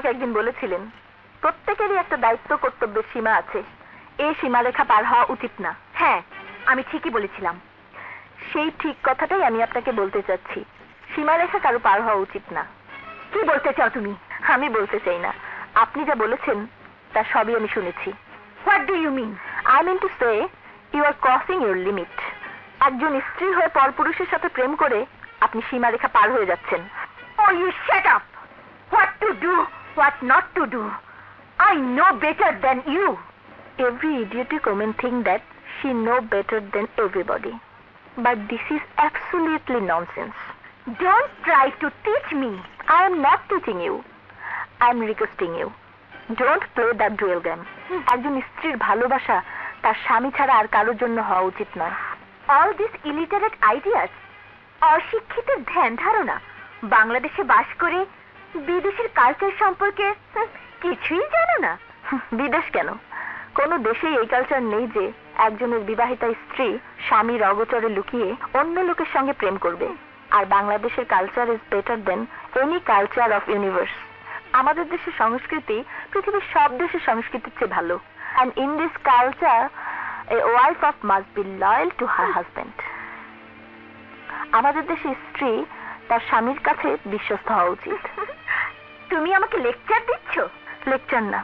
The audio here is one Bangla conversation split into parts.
আমাকে একদিন বলেছিলেন প্রত্যেকেরই একটা দায়িত্ব কর্তব্যের সীমা আছে, এই সীমারেখা পার হওয়া উচিত না। হ্যাঁ, আমি ঠিকই বলেছিলাম। সেই ঠিক কথাটাই আমি আপনাকে বলতে চাচ্ছি, সীমারেখা কারো পার হওয়া উচিত না। কি বলতে চাও তুমি? আমি বলতে চাই না, আপনি যা বলেছেন তা সবই আমি শুনেছি। What do you mean? I mean to say you are crossing your limit. একজন স্ত্রী হয়ে পরপুরুষের সাথে প্রেম করে আপনি সীমারেখা পার হয়ে যাচ্ছেন। Oh, you shut up! What to do, what not to do? I know better than you. Every idiotic woman think that she know better than everybody. But this is absolutely nonsense. Don't try to teach me. I am not teaching you. I am requesting you. Don't play that dual game. একজন স্ত্রীর ভালোবাসা তার স্বামী ছাড়া আর কারোর জন্য হওয়া উচিত নয়। All these illiterate ideas, অশিক্ষিতের ধ্যান ধারণা, বাংলাদেশে বাস করে বিদেশের কালচার সম্পর্কে কিছুই জানো না। বিদেশ কেন, কোনো দেশেই এই কালচার নেই যে একজনের বিবাহিতা স্ত্রী স্বামীর অগোচরে লুকিয়ে অন্য লোকের সঙ্গে প্রেম করবে। আর বাংলাদেশের culture is better than any culture of universe. আমাদের দেশের সংস্কৃতি পৃথিবীর সব দেশের সংস্কৃতির চেয়ে ভালো। And in this culture a wife of must be loyal to her husband. আমাদের দেশে স্ত্রী তার স্বামীর কাছে বিশ্বস্ত হওয়া উচিত। তুমি আমাকে লেকচার দিচ্ছ? লেকচার না,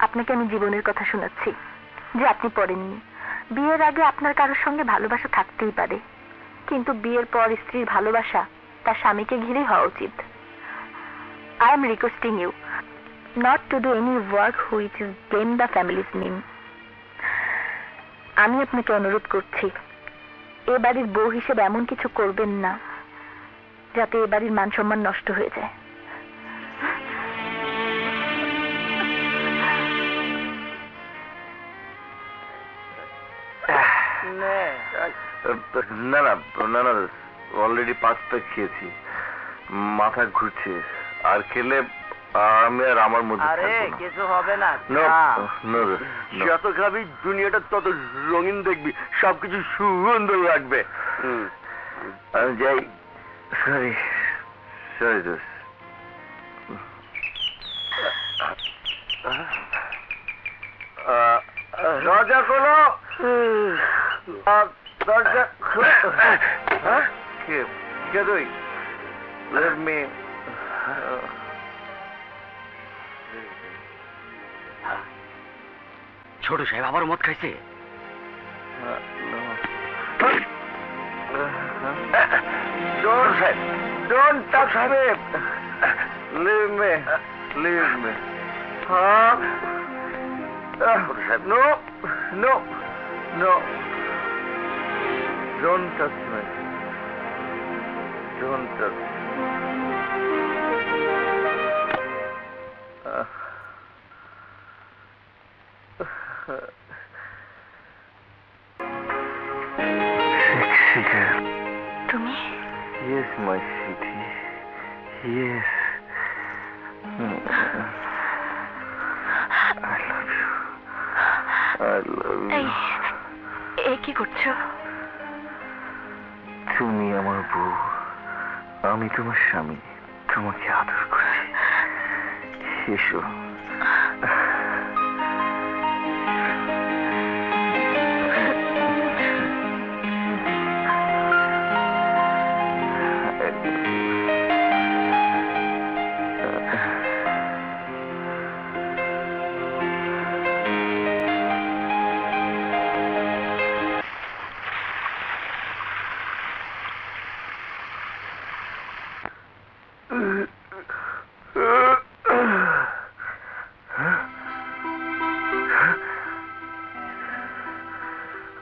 আপনাকে আমি জীবনের কথা শোনাচ্ছি যে আপনি পড়েননি। বিয়ের আগে আপনার কারোর সঙ্গে ভালোবাসা থাকতেই পারে, কিন্তু বিয়ের পর স্ত্রীর ভালোবাসা তার স্বামীকে ঘিরেই হওয়া উচিত। I am requesting you not to do any work which is blame the family's name. আমি আপনাকে অনুরোধ করছি, এ বাড়ির বউ হিসেবে এমন কিছু করবেন না যাতে এ বাড়ির মান সম্মান নষ্ট হয়ে যায়। না না না না, অলরেডি 5টা খেয়েছি, মাথা ঘুরছে, আর খেলে আমি আর আমার মধ্যে আরে কিছু হবে না। যত খাবি দুনিয়াটা তত রঙিন দেখবি, সবকিছু সুন্দর লাগবে। আমি যাই। সরি সরি দোস্ত। দরজা খোলো, দরজা খোলো। কে তুই? মেয়ে। ছোট সাহেব আবার মদ খাইছে? Don't touch me. Leave me. Leave me. No. No. No. Don't touch me. Don't touch me. তুমি? Yes, my sweetie. Yes. I love you. I love you. এই কি করছো? তুমি আমার বউ, আমি তোমার স্বামী, তোমাকে আদর করছি। এসো।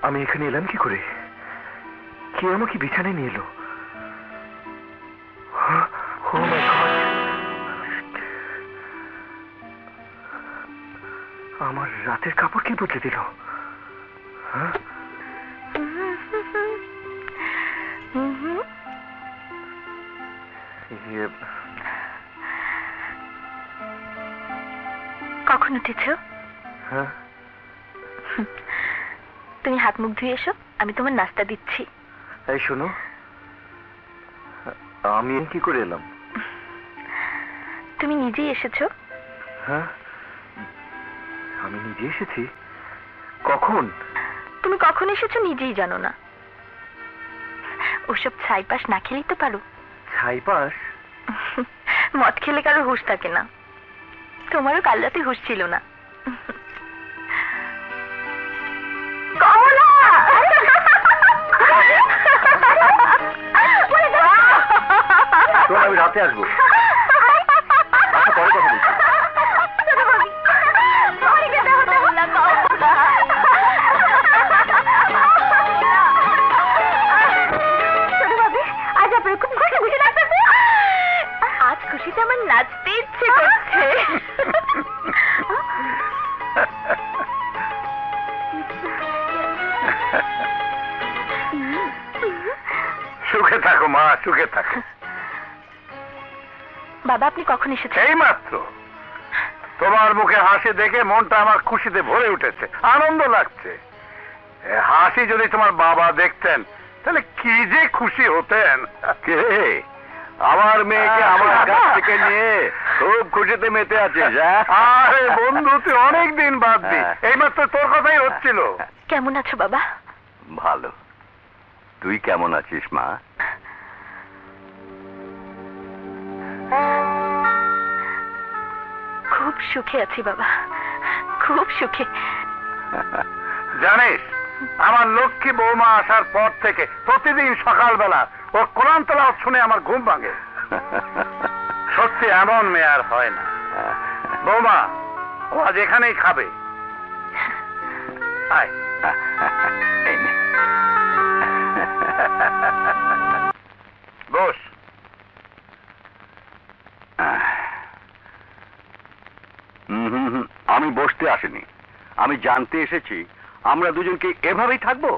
আমি এখানে এলাম কি করে? কে আমাকে বিছানায় নিয়ে এলো? Oh my God! আমার রাতের কাপড় কে বদলে দিল? কখন উঠেছ? তুমি হাত মুখ ধুয়ে এসো, আমি তোমার নাস্তা দিচ্ছি। এই শোনো, আমি কি করে এলাম? তুমি নিজেই এসেছো, হ্যাঁ, আমি নিজে এসেছি? কখন? তুমি কখন এসেছো নিজেই জানো না। ওসব ছাইপাস না খেলেই তো পারো। ছাইপাস? মদ খেলে কারো হুঁশ থাকে না। তোমারও কাল রাতে হুঁশ ছিল না। কমলা! শোন, আমি রাতে আসবো। আচ্ছা, পরে কথা বলছি। আজ খুশিতে আমার নাচতে ইচ্ছে করছে। সুখে থাকো মা, সুখে থাকো। বাবা, আপনি কখন এসেছেন? এই মাত্র। তোমার মুখে হাসি দেখে মনটা আমার খুশিতে ভরে উঠেছে, আনন্দ লাগছে। এ হাসি যদি তোমার বাবা দেখতেন তাহলে কি যে খুশি হতেন। কে? আমার মেয়েকে আমার কাছ থেকে নিয়ে খুব খুশিতে মেতে আছিস? আরে বন্ধু, তুই অনেক দিন বাদ দি, এইমাত্র তোর কথাই হচ্ছিল। কেমন আছো বাবা? ভালো। তুই কেমন আছিস মা? খুব সুখে আছি বাবা, খুব সুখে। জানিস, আমার লক্ষ্মী বৌমা আসার পর থেকে প্রতিদিন সকালবেলা ওর কোরআন তেলাওয়াত শুনে আমার ঘুম ভাঙে। সত্যি এমন মেয়ে আর হয় না। বৌমা, ও আজ এখানেই খাবে। আয়। বস। আমি বসতে আসিনি, আমি জানতে এসেছি আমরা দুজনকে এভাবেই থাকবো।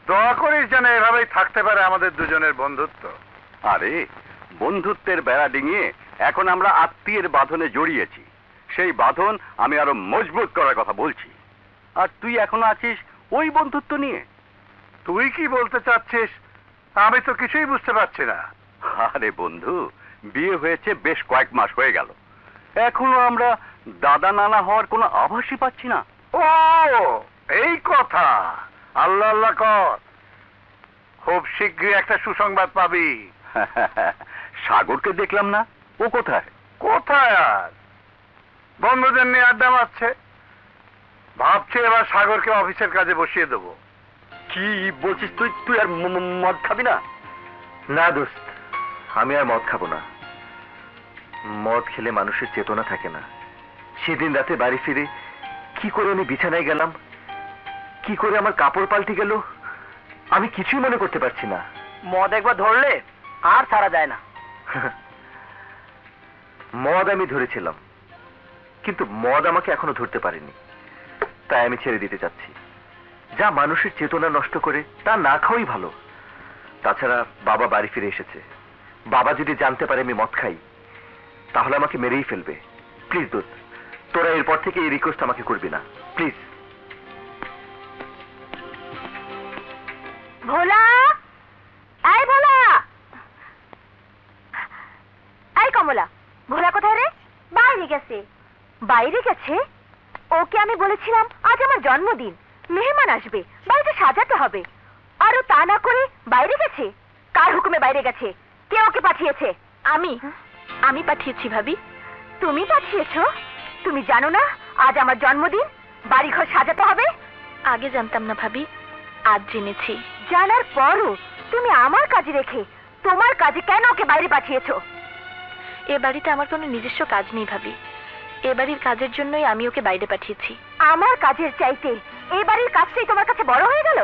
দয়া করিস যেন এভাবেই থাকতে পারে আমাদের দুজনের বন্ধুত্ব। আরে, বন্ধুত্বের বেড়া ডিঙিয়ে এখন আমরা আত্মীয়ের বাঁধনে জড়িয়েছি। সেই বাঁধন আমি আরো মজবুত করার কথা বলছি। আর তুই এখনো আছিস ওই বন্ধুত্ব নিয়ে। তুই কি বলতে চাচ্ছিস আমি তো কিছুই বুঝতে পারছি না। আরে বন্ধু, বিয়ে হয়েছে বেশ কয়েক মাস হয়ে গেল, এখনো আমরা দাদা নানা হওয়ার কোনো আভাসই পাচ্ছি না। ও, এই কথা। আল্লাহ আল্লাহ কর, খুব শীঘ্রই একটা সুসংবাদ পাবি। সাগরকে দেখলাম না, ও কোথায়? কোথায় আর, বন্ধুদের নিয়ে আড্ডা মারছে। ভাবছি এবার সাগরকে অফিসের কাজে বসিয়ে দেবো। কি বলছিস তুই? তুই আর মদ খাবি না? না দোস্ত, আমি আর মদ খাবো না। মদ খেলে মানুষের চেতনা থাকে না। সেদিন রাতে বাড়ি ফিরে কি করে আমি বিছানায় গেলাম, কি করে আমার কাপড় পাল্টে গেল, আমি কিছুই মনে করতে পারছি না। মদ একবার ধরলে আর ছাড়া যায় না। মদ আমি ধরেছিলাম, কিন্তু মদ আমাকে এখনো ধরতে পারেনি। তাই আমি ছেড়ে দিতে চাচ্ছি। যা মানুষের চেতনা নষ্ট করে তা না খাওয়াই ভালো। তাছাড়া বাবা বাড়ি ফিরে এসেছে, বাবা যদি জানতে পারে আমি মদ খাই তাহলে আমাকে মেরেই ফেলবে। প্লিজ দোস্ত, তোরা এরপর থেকে এই রিকোয়েস্ট আমাকে করবি না, প্লিজ। ভোলা, এই ভোলা, এই কমলা, ভোলা কোথায় রে? বাইরে গেছে। বাইরে গেছে? ওকে আমি বলেছিলাম আজ আমার জন্মদিন, মেহমান আসবে, বাড়িতে সাজাতে হবে, আর ও তা না করে বাইরে গেছে। কার হুকুমে বাইরে গেছে? কে ওকে পাঠিয়েছে? আমি পাঠিয়েছি ভাবি। তুমি পাঠিয়েছো? তুমি জানো না আজ আমার জন্মদিন, বাড়িঘর সাজাতে হবে? আগে জানতাম না ভাবি, আজ জেনেছি। জানার পরও তুমি আমার কাজে রেখে তোমার কাজে কেন ওকে বাইরে পাঠিয়েছো? এ বাড়িতে আমার কোনো নিজস্ব কাজ নেই ভাবি, এ বাড়ির কাজের জন্যই আমি ওকে বাইরে পাঠিয়েছি। আমার কাজের চাইতে এ বাড়ির কাজটাই তোমার কাছে বড় হয়ে গেল?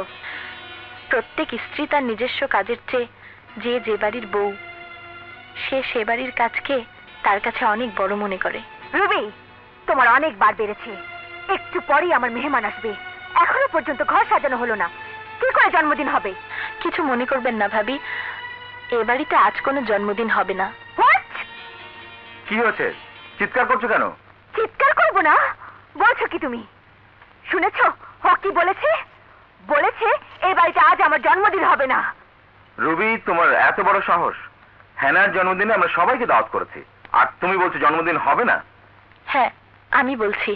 প্রত্যেক স্ত্রী তার নিজস্ব কাজের চেয়ে যে বাড়ির বউ, সে বাড়ির কাজকে তার কাছে অনেক বড় মনে করে। রুবি, তোমার অনেক বার বেড়েছে। একটু পরেই আমার মেহমান আসবে, এখনো পর্যন্ত ঘর সাজানো হলো না, কি করে জন্মদিন হবে? কিছু মনে করবেন না ভাবি, এ বাড়িতে আজ কোনো জন্মদিন হবে না। কি হয়েছে? চিৎকার করছো কেন? চিৎকার করবো না? বলছো কি তুমি? শুনেছো ও কি বলেছে? বলেছে এই বাড়িতে আজ আমার জন্মদিন হবে না। রবি, তোমার এত বড় সাহস! হ্যানার জন্মদিনে আমরা সবাইকে দাওয়াত করেছি, আর তুমি বলছো জন্মদিন হবে না? হ্যাঁ, আমি বলছি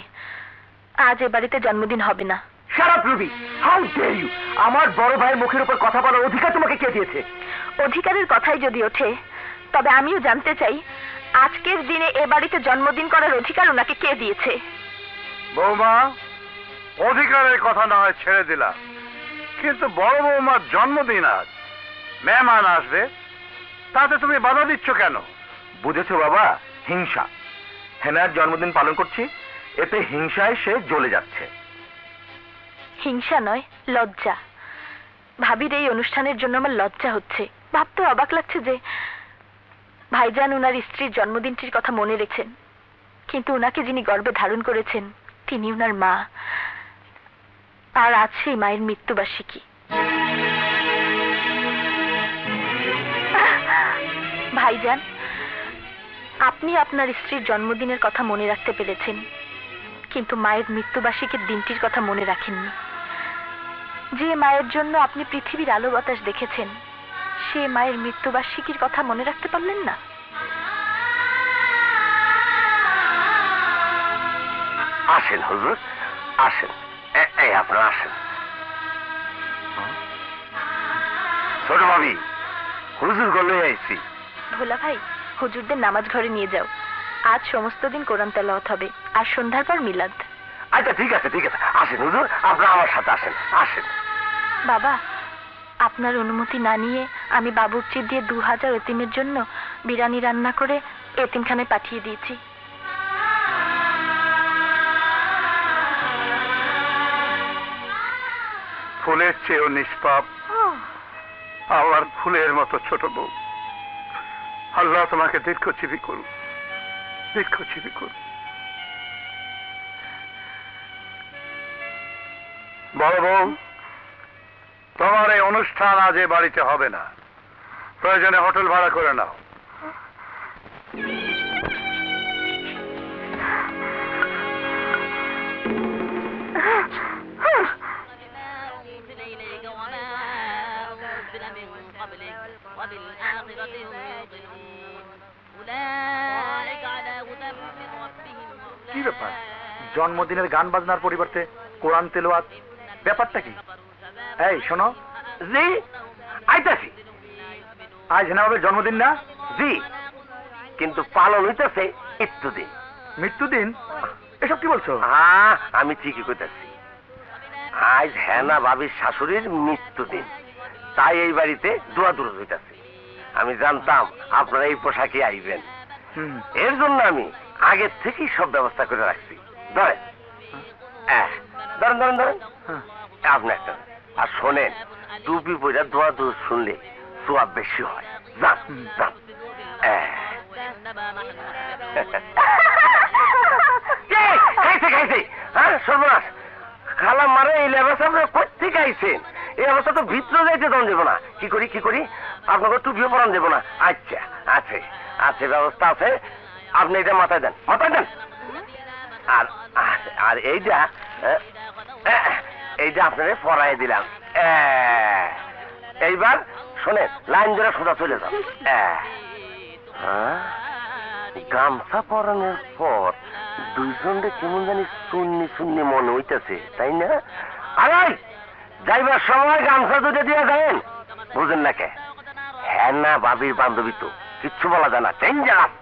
আজ এ বাড়িতে জন্মদিন হবে না। Shut up Ruby, how dare you! আমার বড় ভাইয়ের মুখের উপর কথা বলার অধিকার তোমাকে কে দিয়েছে? অধিকারের কথাই যদি ওঠে তবে আমিও জানতে চাই আজকের দিনে এ বাড়িতে জন্মদিন করার অধিকার ওনাকে কে দিয়েছে? বৌমা, অধিকারের কথা না হয় ছেড়ে দিলাম, কিন্তু বড় বৌমার জন্মদিন আজ, মেহমান আসবে, তাতে তুমি বাধা দিচ্ছ কেন? বুঝেছো বাবা, হিংসা। হেনার জন্মদিন পালন করছি, এতে হিংসায় সে জ্বলে যাচ্ছে। হিংসা নয়, লজ্জা। ভাবির এই অনুষ্ঠানের জন্য আমার লজ্জা হচ্ছে। ভাবতে অবাক লাগছে যে ভাইজান উনার স্ত্রীর জন্মদিনটির কথা মনে রেখেছেন, কিন্তু উনাকে যিনি গর্ভে ধারণ করেছেন তিনি উনার মা। আর আজ সেই মায়ের মৃত্যুবার্ষিকী। ভাইজান, আপনি আপনার স্ত্রীর জন্মদিনের কথা মনে রাখতে পেরেছেন, কিন্তু মায়ের মৃত্যুবার্ষিকীর দিনটির কথা মনে রাখেননি। যে মায়ের জন্য আপনি পৃথিবীর আলো বাতাস দেখেছেন, সে মায়ের মৃত্যুবার্ষিকীর কথা মনে রাখতে পারলেন না। আসেন হুজুর, আসেন। এই আপনারা আসেন। ছোট ভাবি, হুজুর গলে আইছি। ভোলা ভাই, হুজুরদের নামাজ ঘরে নিয়ে যাও। আজ সমস্ত দিন কোরআন তেলাওয়াত হবে, আর সন্ধ্যার পর মিলাদ। আচ্ছা ঠিক আছে, ঠিক আছে, আসেন হুজুর, আপনারা আমার সাথে আসেন, আসেন। বাবা, আপনার অনুমতি না নিয়ে আমি বাবুর্চি দিয়ে 2000 এতিমের জন্য বিরিয়ানি রান্না করে এতিমখানায় পাঠিয়ে দিয়েছি। ফুলের চেয়েও নিষ্পাপ, আবার ফুলের মতো ছোট বউ। আল্লাহ তোমাকে দীর্ঘজীবী করুন, দীর্ঘজীবী করুন। বড় বউ, তোমার এই অনুষ্ঠান আজ এ বাড়িতে হবে না, প্রয়োজনে হোটেল ভাড়া করে নাও। কি ব্যাপার, জন্মদিনের গান বাজনার পরিবর্তে কোরআন তেলাওয়াত, ব্যাপারটা কি? এই শোনো। জি, আইতাছি। আজ হেনাবাবের জন্মদিন না? জি, কিন্তু পালন হইতেছে মৃত্যুদিন। মৃত্যুদিন? এসব কি বলছো? আমি ঠিকই কইতাছি। আজ হেনা বাবির শাশুড়ির মৃত্যুদিন, তাই এই বাড়িতে দোয়া দূর হইতাছে। আমি জানতাম আপনারা এই পোশাকে আইবেন, এর জন্য আমি আগের থেকেই সব ব্যবস্থা করে রাখছি। ধরেন, ধরেন ধরেন ধরেন, আপনি একটা। আর শোনেন, টুপি পয়রা দোয়া দূর শুনলে সোয়াব বেশি হয়। যান যান। খাইছে খাইছে, হ্যাঁ সর্বনাশ। খালা মারে এই লেবাস আপনারা কোথেকে আইছেন? এই অবস্থা তো ভিতরে যাইতে দন দেবো না। কি করি কি করি, আপনাকে টুপিও পরান দেবো না। আচ্ছা, আছে আছে, ব্যবস্থা আছে। আপনি এটা মাথায় দেন, মাথায় দেন। আর আর এইটা এইটা আপনারে পরাই দিলাম। এইবার শোনেন, লাইন ধরে সোজা চলে যান। গামছা পরানোর পর দুইজনকে কেমন জানি শূন্য শূন্য মনে হইতেছে, তাই না? আরে যাইবার সময় গামছা দুটো দিয়ে যাবেন, বুঝেন না কে? হ্যাঁ না, বাবির বান্ধবী তো, কিচ্ছু বলা যায় না, ডেঞ্জারাস।